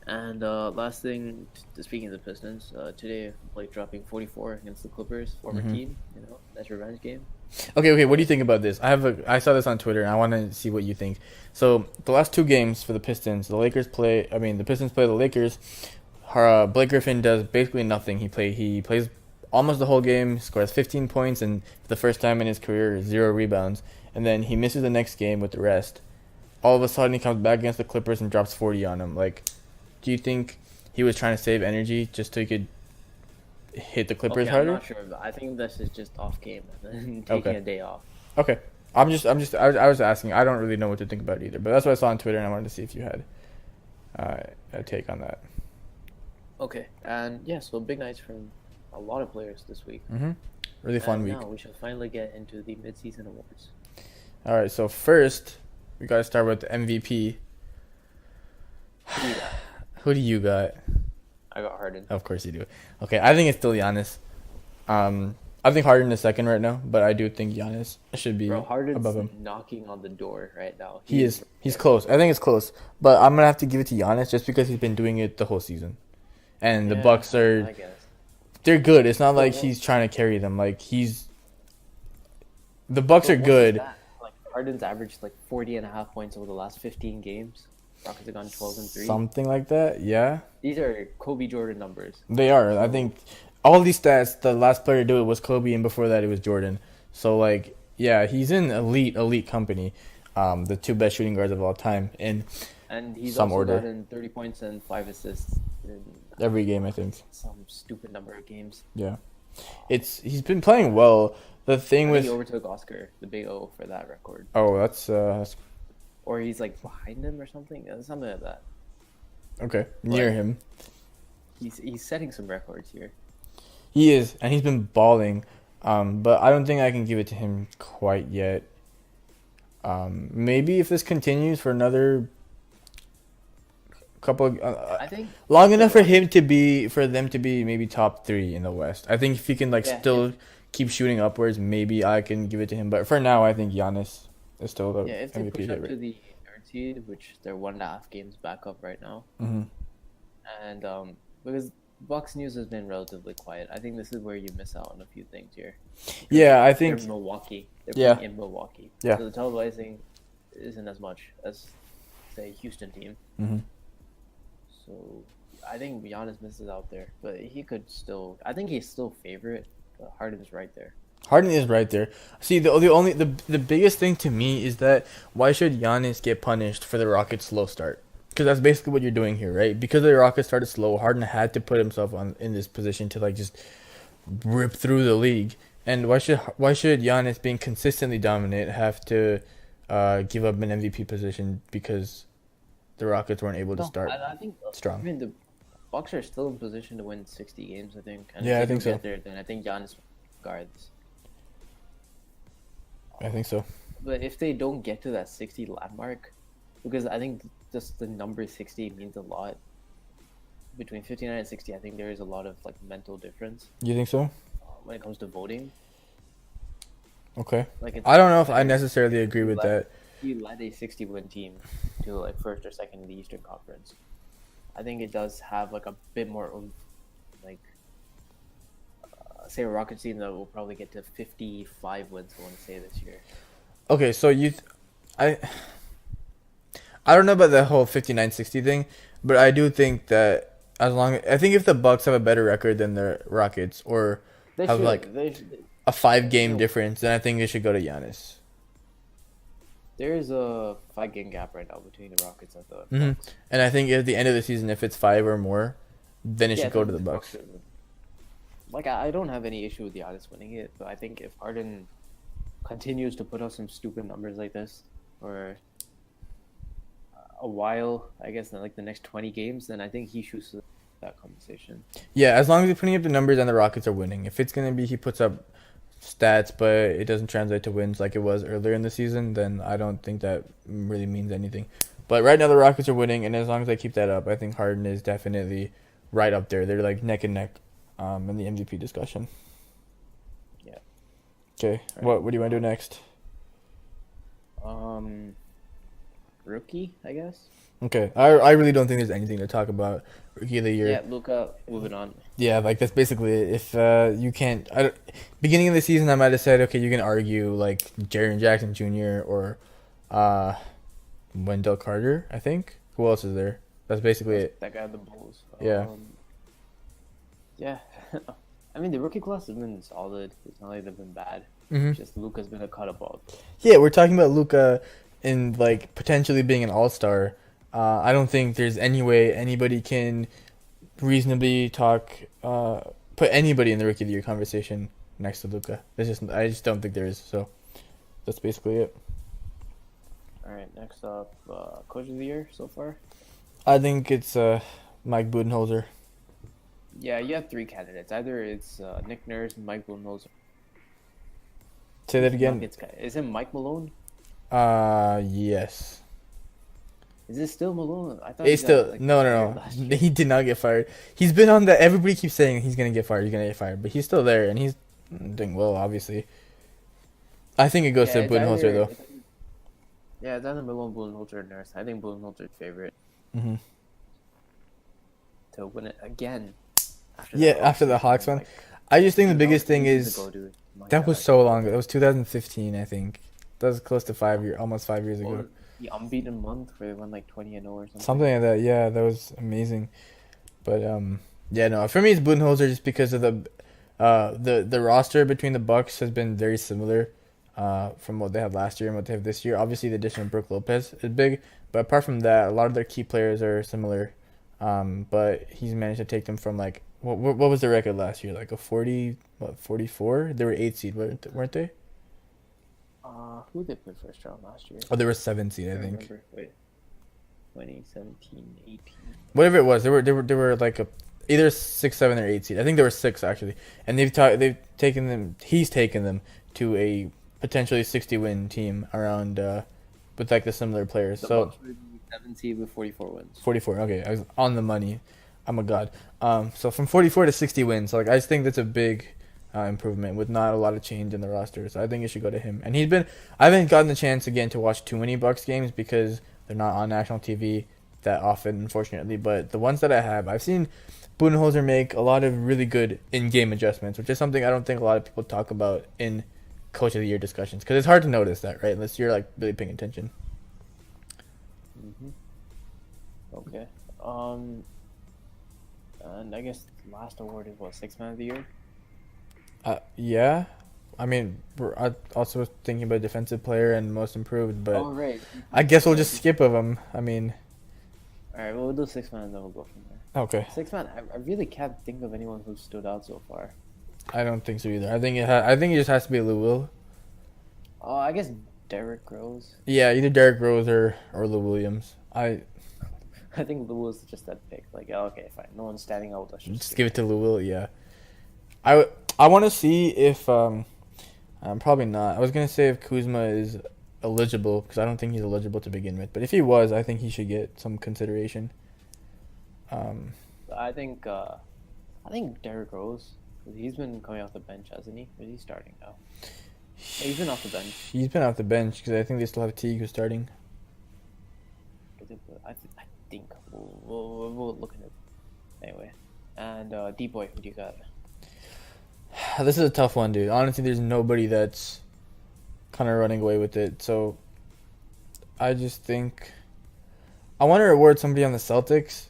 And last thing, speaking of the Pistons, today Blake dropping 44 against the Clippers, former team. That's revenge game. Okay. What do you think about this? I saw this on Twitter, and I want to see what you think. So the last two games for the Pistons, the Pistons play the Lakers. Blake Griffin does basically nothing. He plays almost the whole game, scores 15 points, and for the first time in his career, 0 rebounds. And then he misses the next game with the rest. All of a sudden, he comes back against the Clippers and drops 40 on them. Like, do you think he was trying to save energy just so he could hit the Clippers harder? I'm not sure, but I think this is just off game and taking a day off. Okay. I was asking. I don't really know what to think about it either, but that's what I saw on Twitter, and I wanted to see if you had a take on that. Okay, and so big nights from a lot of players this week. Really fun week. Now we shall finally get into the midseason awards. All right, so first we got to start with the MVP. Who do you got? I got Harden. Of course you do. Okay, I think it's still Giannis. I think Harden is second right now, but I do think Giannis should be above him. Knocking on the door right now. He's close. I think it's close, but I'm gonna have to give it to Giannis just because he's been doing it the whole season, and the Bucks they're good. It's not like he's trying to carry them. Like the Bucks are good. Like Harden's averaged like 40.5 points over the last 15 games. Rockets have gone 12-3. Something like that, yeah. These are Kobe Jordan numbers. They are. I think all these stats, the last player to do it was Kobe, and before that it was Jordan. So, like, yeah, he's in elite company. The two best shooting guards of all time in he's some also order. Gotten 30 points and 5 assists in every game, I think. Some stupid number of games. Yeah, he's been playing well. The thing he overtook Oscar, the big O, for that record. Oh, that's or he's like behind him or something. Something like that. Okay, near But him. he's setting some records here. He is, and he's been balling. But I don't think I can give it to him quite yet. Maybe if this continues for another couple of, I think long enough for them to be maybe top 3 in the West. I think if he can like yeah, still keep shooting upwards, maybe I can give it to him. But for now, I think Giannis is still the if they MVP push up to favorite. the third seed, which they're 1.5 games back up right now, Mm-hmm. and because Bucks news has been relatively quiet, I think this is where you miss out on a few things here. Yeah, I They're think. in Milwaukee. They're Yeah. playing in Milwaukee. Yeah. So the televising isn't as much as say Houston team. Mm-hmm. So I think Giannis misses out there, but he could still. I think he's still favorite. But Harden's right there. Harden is right there. See, the biggest thing to me is that why should Giannis get punished for the Rockets' slow start? Because that's basically what you're doing here, right? Because the Rockets started slow, Harden had to put himself in this position to like just rip through the league. And why should Giannis, being consistently dominant, have to give up an MVP position because the Rockets weren't able to start I think. strong? I mean, the Bucks are still in position to win 60 games. I think. And Yeah, I if they think do so. get there, then I think Giannis guards. I think so. But if they don't get to that 60 landmark, because I think just the number 60 means a lot. Between 59 and 60, I think there is a lot of like mental difference You think so? when it comes to voting. Okay. Like it's I don't know if I better necessarily agree with that. you led a 60-win team to like first or second in the Eastern Conference. I think it does have like a bit more like say a Rockets team that will probably get to 55 wins. I want to say this year. Okay, so I don't know about the whole 59-60 thing, but I do think that I think if the Bucks have a better record than the Rockets or They have should, like they should, a 5-game No. difference, then I think it should go to Giannis. There is a 5-game gap right now between the Rockets and the Mhm. Bucks. And I think at the end of the season, if it's 5 or more, then it should go to the Bucks. should win. Like I don't have any issue with Giannis winning it, but I think if Harden continues to put up some stupid numbers like this for a while, I guess in like the next 20 games, then I think he shoots that conversation. Yeah, as long as he's putting up the numbers and the Rockets are winning. If it's gonna be he puts up stats, but it doesn't translate to wins like it was earlier in the season, then I don't think that really means anything. But right now the Rockets are winning, and as long as they keep that up, I think Harden is definitely right up there. They're like neck and neck in the MVP discussion. Yeah. Okay, Right. what do you want to do next? Rookie, I guess. Okay, I really don't think there's anything to talk about rookie of the year. Yeah, Luka. Moving on. Yeah, like that's basically it. If you can't, beginning of the season, I might have said, okay, you can argue like Jaren Jackson Jr. or Wendell Carter. I think. Who else is there? That's basically it. That guy on the Bulls. Yeah. Yeah. I mean, the rookie class has been solid. It's not like they've been bad. Hmm. Just Luka's been a cut above. Yeah, we're talking about Luka in like potentially being an all-star. I don't think there's any way anybody can reasonably put anybody in the rookie of the year conversation next to Luka. I just don't think there is. So that's basically it. All right. Next up, coach of the year so far. I think it's Mike Budenholzer. Yeah, you have 3 candidates. Either it's Nick Nurse, Mike Budenholzer. Say that again. Is it Mike Malone? Yes. Is it still Malone? I thought It's he still got, like, no. fired last year. He did not get fired. He's been on the. Everybody keeps saying he's gonna get fired. He's gonna get fired, but he's still there and he's doing well. Obviously, I think it goes to it's Budenholzer though. Yeah, it's either Malone, Budenholzer, or Nurse. I think Budenholzer's favorite Hmm. to win it again. After the Hawks one. I just think the biggest thing is that was so long ago. That was 2015, I think. That was close to almost 5 years ago. The unbeaten month where they won like 20-0 or something. Something like that. Yeah, that was amazing. But yeah, no. For me, it's Budenholzer just because of the roster between the Bucks has been very similar from what they had last year and what they have this year. Obviously, the addition of Brook Lopez is big, but apart from that, a lot of their key players are similar. But he's managed to take them from like what was the record last year? Like a 44? They were 8 seed, weren't they? who they put first round last year? Oh, there was 7 seed, I I think. remember. Wait, 2017, 18. Whatever it was, they were like either 6, 7, or 8 seed. I think there were 6 actually, and they've taken them. He's taken them to a potentially 60-win team around with like the similar players. The So Bucks were the 7 seed with 44 wins. 44. Okay, I was on the money. I'm a god. So from 44 to 60 wins. So like I just think that's a big improvement with not a lot of change in the roster. So I think it should go to him. And I haven't gotten the chance again to watch too many Bucks games because they're not on national TV that often, unfortunately. But the ones that I have, I've seen Budenholzer make a lot of really good in-game adjustments, which is something I don't think a lot of people talk about in Coach of the Year discussions because it's hard to notice that, right? Unless you're like really paying attention. Okay. And I guess the last award is what, Sixth Man of the Year? Yeah. I mean, I also was thinking about defensive player and most improved, but Oh, right. I guess we'll just skip of them. I mean, All right, well, we'll do Sixth Man and then we'll go from there. okay. Sixth Man, I really can't think of anyone who stood out so far. I don't think so either. I think it just has to be Lou Will. Oh, I guess Derrick Rose. Yeah, either Derrick Rose or Lou Williams. I think Lou was just that pick. Like, yeah, okay, fine. No one's standing out. Let's just give it to Lou Will. Yeah. I want to see if I'm probably not. I was gonna say if Kuzma is eligible because I don't think he's eligible to begin with. But if he was, I think he should get some consideration. I think Derrick Rose. He's been coming off the bench, hasn't he? Or is he starting now? He's been off the bench. He's been off the bench because I think they still have Teague who's starting. I think we'll look at it anyway. And D-Boy, who do you got? This is a tough one, dude. Honestly, there's nobody that's kind of running away with it. So I just think I want to reward somebody on the Celtics.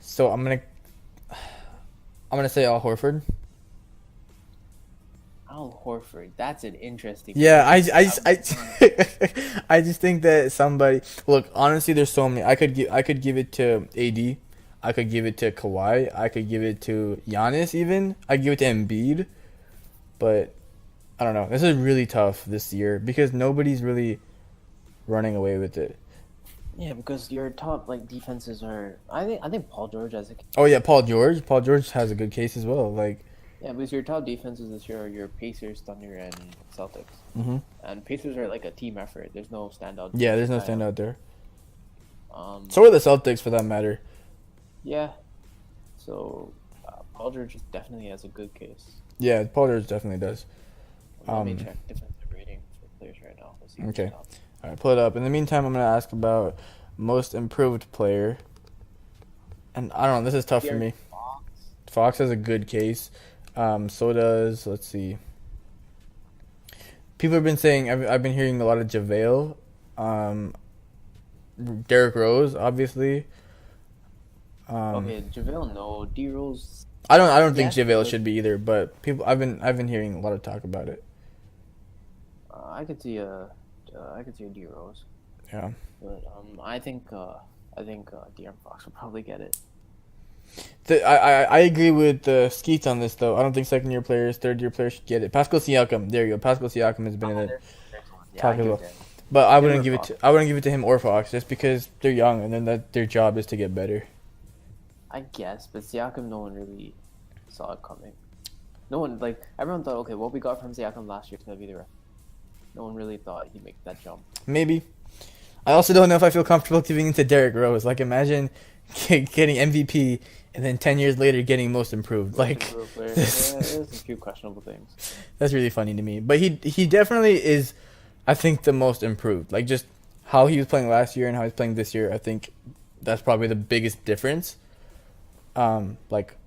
So I'm gonna say Al Horford. Al Horford. That's an interesting. Yeah, I just think that somebody. Look, honestly, there's so many. I could give it to AD. I could give it to Kawhi. I could give it to Giannis even. I give it to Embiid. But I don't know. This is really tough this year because nobody's really running away with it. Yeah, because your top defenses are. I think Paul George has a. Oh yeah, Paul George. Paul George has a good case as well. Yeah, because your top defenses this year are your Pacers, Thunder, and Celtics. Mm-hmm. And Pacers are like a team effort. There's no standout. Yeah, there's no standout there. So are the Celtics for that matter. Yeah. So Paul George definitely has a good case. Yeah, Paul George definitely does. Let me check defensive rating for players right now. Let's see okay. All right, pull it up. In the meantime, I'm going to ask about most improved player. And I don't know, this is tough for me. Fox has a good case. So does, let's see. People have been saying, I've been hearing a lot of JaVale. Derrick Rose, obviously. Okay, JaVale, no. D Rose. I don't think JaVale should be either, but I've been hearing a lot of talk about it. I could see a D Rose. Yeah. But I think De'Aaron Fox will probably get it. I agree with Skeets on this though. I don't think second year players, third year players should get it. Pascal Siakam, there you go. Pascal Siakam has been in it. Talk as well. But I wouldn't give it to him or Fox just because they're young and then that their job is to get better. I guess, but Siakam, no one really saw it coming. No one everyone thought, okay, what we got from Siakam last year is gonna be the rest. No one really thought he'd make that jump. Maybe. I also don't know if I feel comfortable giving it to Derrick Rose. Imagine getting MVP and then 10 years later getting most improved. There's a few questionable things. That's really funny to me. But he definitely is, I think, the most improved. Just how he was playing last year and how he's playing this year, I think that's probably the biggest difference.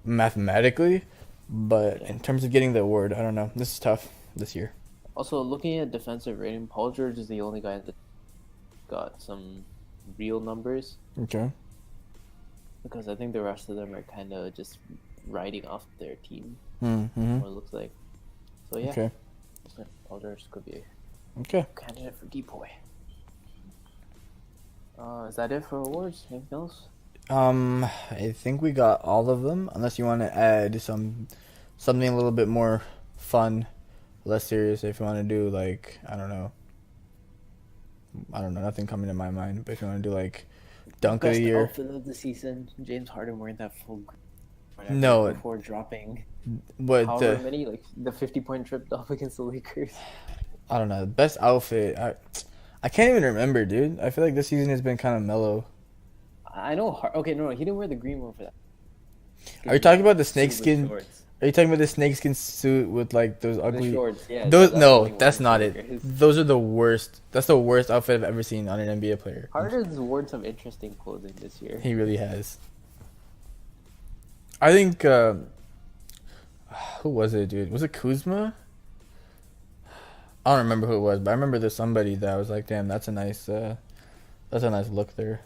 Mathematically. But in terms of getting the award, I don't know. This is tough this year. Also, looking at defensive rating, Paul George is the only guy that got some real numbers. Okay. Because I think the rest of them are kind of just riding off their team. Mm-hmm. What it looks like. So yeah. Okay. Paul George could be a candidate for D-Boy. Is that it for awards? Anything else? I think we got all of them. Unless you want to add something a little bit more fun, a less serious, if you want to do like I don't know, nothing coming to my mind. But if you want to do like dunk of the Best year, outfit of the season: James Harden wearing that full whatever no, before dropping but however many, like the 50-point trip off against the Lakers. I don't know, best outfit. I can't even remember, dude. I feel like this season has been kind of mellow. I know. Okay, no, he didn't wear the green one for that. Are you talking about the Suit with snakeskin? shorts. Are you talking about the snakeskin suit with like those The ugly? shorts, yeah. Those that's no, what he that's wore not for it. the Lakers. Those are the worst. That's the worst outfit I've ever seen on an NBA player. Harden's worn some interesting clothing this year. He really has. I think who was it, dude? Was it Kuzma? I don't remember who it was, but I remember there's somebody that I was like, damn, that's a nice look there.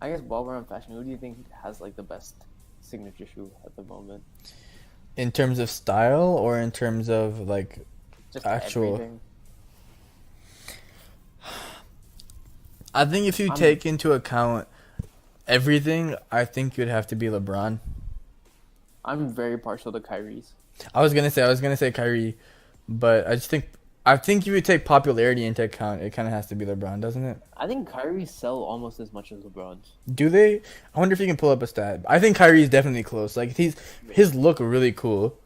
I guess while we're on fashion, who do you think has like the best signature shoe at the moment? In terms of style or in terms of like Just actual. everything. I think if you take into account everything, I think you'd have to be LeBron. I'm very partial to Kyrie's. I was gonna say Kyrie, but I think you would take popularity into account. It kind of has to be LeBron, doesn't it? I think Kyrie sell almost as much as LeBron's. Do they? I wonder if you can pull up a stat. I think Kyrie is definitely close. Like his look really cool,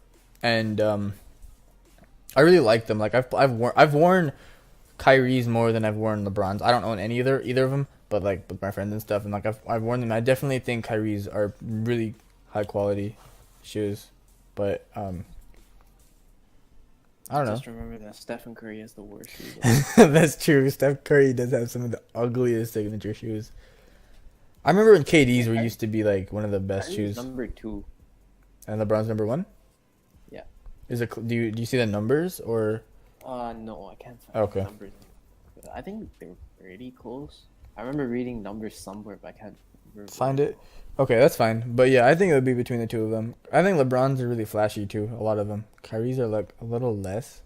and I really like them. Like I've worn Kyrie's more than I've worn LeBron's. I don't own either of them, but like with my friends and stuff, and like I've worn them. I definitely think Kyrie's are really high quality shoes, but I don't know. Just remember that Stephen Curry has the worst shoes. That's true. Steph Curry does have some of the ugliest signature shoes. I remember when KD's were used to be like one of the best Kyrie's shoes, number 2. and LeBron's number 1. Yeah. Is it? Do you see the numbers or? No, I can't find Okay. the numbers. I think they're pretty close. I remember reading numbers somewhere, but I can't remember. Find it. Okay, that's fine. But yeah, I think it would be between the two of them. I think LeBron's are really flashy too. A lot of them. Kyrie's are like a little less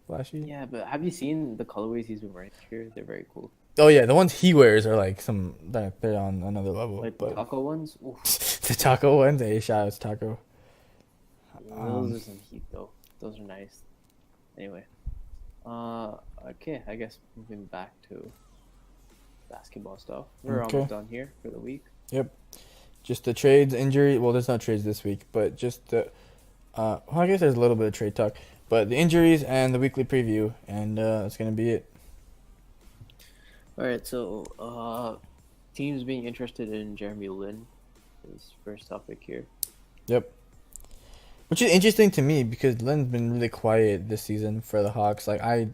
flashy. Yeah, but have you seen the colorways he's been wearing here? They're very cool. Oh yeah, the ones he wears are like they're on another level. Like but the taco ones. Oof. the taco ones, hey, shout out to Taco. Those are some heat though. Those are nice. Anyway, okay. I guess moving back to basketball stuff. We're Okay. almost done here for the week. Yep. Just the trades, injury. Well, there's no trades this week, but just the. Well, I guess there's a little bit of trade talk, but the injuries and the weekly preview, and that's gonna be it. All right. So, teams being interested in Jeremy Lin is first topic here. Yep. Which is interesting to me because Lynn's been really quiet this season for the Hawks. Like I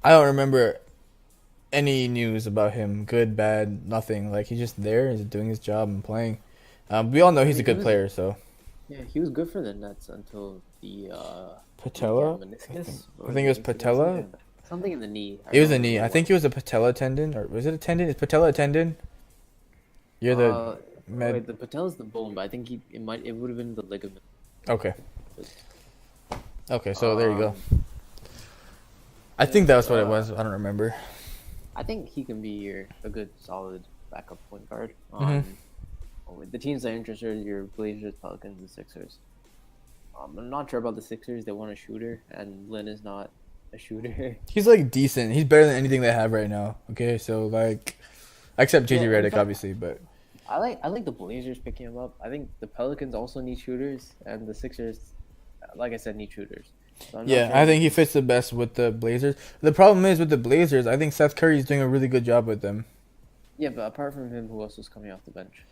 don't remember any news about him, good, bad, nothing. Like he's just there, he's doing his job and playing. We all know he's a good player, so. Yeah, he was good for the Nets until the Patella? meniscus. I think it was patella. Something in the knee. It was a knee. I think it was a patella tendon, or was it a tendon? Is patella a tendon? You're the Wait, the patella's the bone, but I think it would have been the ligament. Okay. Okay, so there you go. I think that was what it was. I don't remember. I think he can be a good, solid backup point guard. Mhm. The teams that are interested are your Blazers, Pelicans, and Sixers. I'm not sure about the Sixers. They want a shooter, and Lin is not a shooter. He's like decent. He's better than anything they have right now. Okay, so like, except JJ Yeah, in Redick, fact- obviously, but I like the Blazers picking him up. I think the Pelicans also need shooters, and the Sixers, like I said, need shooters. So I'm not yeah, sure I think he fits the best with the Blazers. The problem is with the Blazers, I think Seth Curry's doing a really good job with them. Yeah, but apart from him, who else was coming off the bench?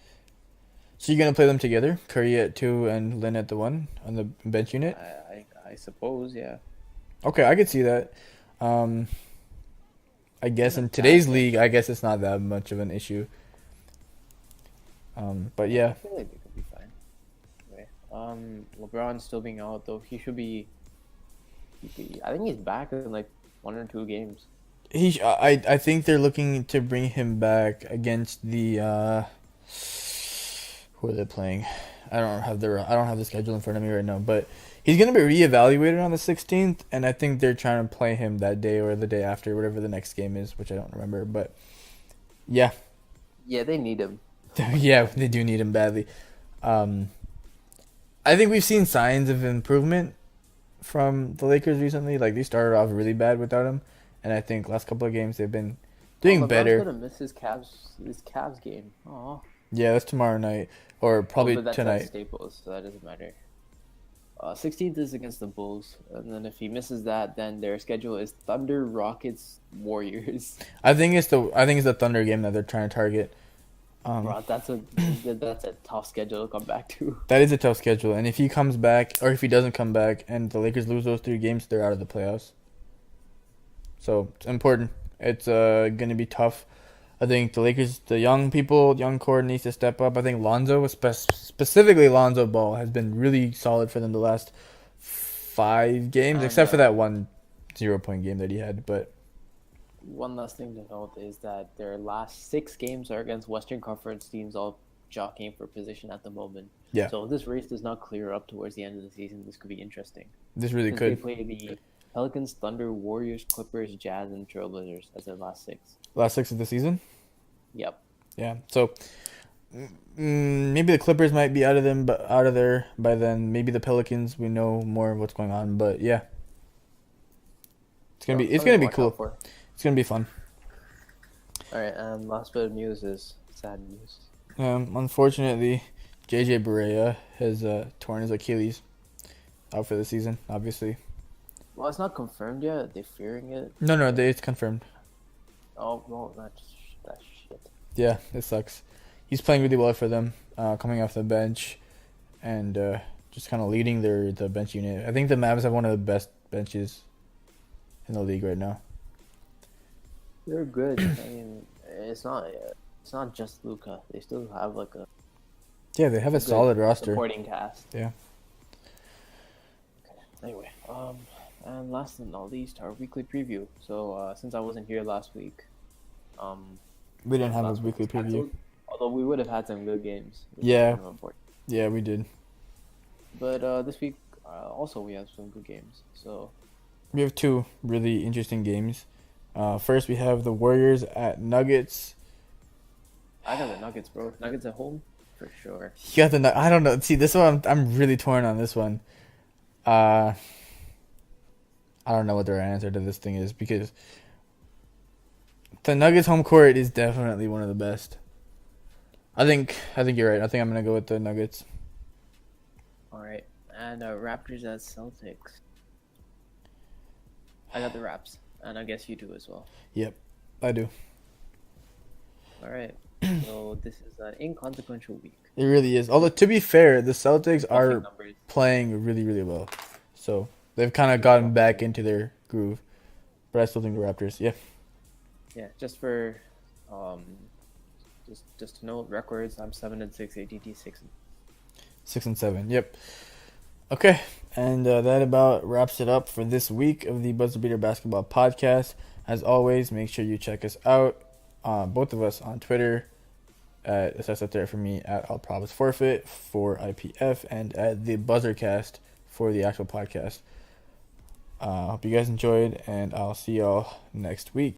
So you're gonna play them together, Curry at 2 and Lin at the 1 on the bench unit? I suppose, yeah. Okay, I could see that. I guess in today's league, I guess it's not that much of an issue. But yeah, I feel like they could be fine. Anyway, LeBron still being out though. He should be. I think he's back in like 1 or 2 games. I think they're looking to bring him back against the who are they playing? I don't have the schedule in front of me right now, but he's gonna be reevaluated on the 16th, and I think they're trying to play him that day or the day after, whatever the next game is, which I don't remember. But yeah, Yeah, they need him. yeah, they do need him badly. I think we've seen signs of improvement from the Lakers recently. Like they started off really bad without him, and I think last couple of games they've been doing LeBron's better. gonna miss his Cavs game. Oh, Yeah, that's tomorrow night or probably but that's at tonight. Staples, so that doesn't matter. 16th is against the Bulls, and then if he misses that, then their schedule is Thunder, Rockets, Warriors. I think it's the Thunder game that they're trying to target. Bro, that's a tough schedule to come back to. That is a tough schedule, and if he comes back or if he doesn't come back, and the Lakers lose those 3 games, they're out of the playoffs. So it's important. It's gonna be tough. I think the Lakers, the young core needs to step up. I think Lonzo, specifically Lonzo Ball, has been really solid for them the last 5 games, And except for that one 0-point game that he had. But one last thing to note is that their last 6 games are against Western Conference teams, all jockeying for position at the moment. yeah, So if this race does not clear up towards the end of the season, this could be interesting. this really Since they could. play the Pelicans, Thunder, Warriors, Clippers, Jazz, and Trailblazers as their last 6. Last 6 of the season. Yep. Yeah, so maybe the Clippers might be out of there by then. Maybe the Pelicans. We know more of what's going on, but yeah, it's gonna be Something to watch out cool. for. It's gonna be fun. All right, and last bit of news is sad news. Unfortunately, JJ Barea has torn his Achilles, out for the season. Obviously, Well, it's not confirmed yet. They're fearing it. no, it's confirmed. Oh, well, that's shit. Yeah, it sucks. He's playing really well for them, coming off the bench, and just kind of leading the bench unit. I think the Mavs have one of the best benches in the league right now. They're good. I mean, it's not just Luka. They still have like a Yeah, they have a good solid roster. supporting cast. Yeah. Anyway, and last but not least, our weekly preview. So since I wasn't here last week, We didn't have last his week weekly was preview. canceled, although we would have had some good games. Which is Yeah. kind of important. Yeah, we did. But this week, also we have some good games. So We have 2 really interesting games. First, we have the Warriors at Nuggets. I got the Nuggets, bro. Nuggets at home for sure. You got the I don't know. See, this one I'm really torn on this one. I don't know what their answer to this thing is because the Nuggets home court is definitely one of the best. I think you're right. I think I'm gonna go with the Nuggets. All right, and Raptors at Celtics. I got the Raps, and I guess you do as well. Yep, I do. All right, so this is an inconsequential week. It really is. Although to be fair, the Celtics Nothing are numbers. playing really, really well. So they've kind of gotten back into their groove. But I still think the Raptors. Yeah. Yeah, just for, just to note records. I'm 7-6, ATT 6. 6 and 7. Yep. Okay. And that about wraps it up for this week of the Buzzer Beater Basketball Podcast. As always, make sure you check us out, both of us, on Twitter at Assess Up There for me, at All Props Forfeit for IPF, and at the Buzzercast for the actual podcast. Hope you guys enjoyed, and I'll see y'all next week.